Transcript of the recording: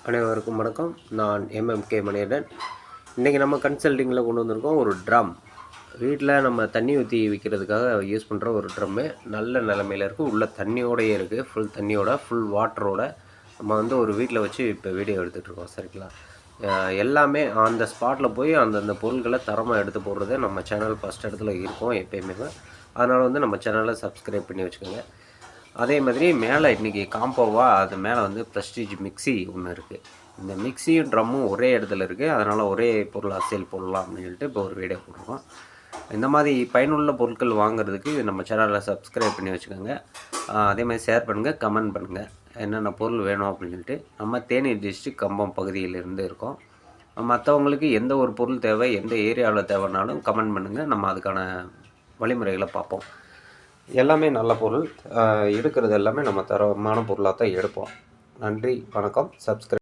அனைவருக்கும் வணக்கம். நான் எம்எம்கே மணிகண்டன். இன்றைக்கி நம்ம கன்சல்டிங்கில் கொண்டு வந்திருக்கோம் ஒரு ட்ரம். வீட்டில் நம்ம தண்ணி ஊற்றி விற்கிறதுக்காக யூஸ் பண்ணுற ஒரு ட்ரம்மு. நல்ல நிலமையில் இருக்குது. உள்ள தண்ணியோடையே இருக்குது. ஃபுல் தண்ணியோட, ஃபுல் வாட்டரோட நம்ம வந்து ஒரு வீட்டில் வச்சு இப்போ வீடியோ எடுத்துகிட்ருக்கோம். சரிங்களா? எல்லாமே அந்த ஸ்பாட்டில் போய் அந்தந்த பொருட்களை தரமாக எடுத்து போடுறது நம்ம சேனல் ஃபஸ்ட் இடத்துல இருக்கும் எப்போயுமே. அதனால் வந்து நம்ம சேனலை சப்ஸ்கிரைப் பண்ணி வச்சுக்கோங்க. அதே மாதிரி மேலே இன்றைக்கி காம்போவாக அது மேலே வந்து ப்ரெஸ்டீஜ் மிக்ஸி ஒன்று இருக்குது. இந்த மிக்ஸியும் ட்ரம்மும் ஒரே இடத்துல இருக்குது. அதனால் ஒரே பொருளாக சேல் போடலாம் அப்படின்னு சொல்லிட்டு இப்போ ஒரு வீடியோ போடுறோம். இந்த மாதிரி பயனுள்ள பொருட்கள் வாங்குறதுக்கு நம்ம சேனலை சப்ஸ்கிரைப் பண்ணி வச்சுக்கோங்க. அதே மாதிரி ஷேர் பண்ணுங்கள், கமெண்ட் பண்ணுங்கள் என்னென்ன பொருள் வேணும் அப்படின்னு சொல்லிட்டு. நம்ம தேனி டிஸ்ட்ரிக்ட் கம்பம் பகுதியிலிருந்து இருக்கோம். மற்றவங்களுக்கு எந்த ஒரு பொருள் தேவை, எந்த ஏரியாவில் தேவைன்னாலும் கமெண்ட் பண்ணுங்கள். நம்ம அதுக்கான வழிமுறைகளை பார்ப்போம். எல்லாமே நல்ல பொருள். எடுக்கிறது எல்லாமே நம்ம தரமான பொருளாக தான் எடுப்போம். நன்றி, வணக்கம். சப்ஸ்கிரைப்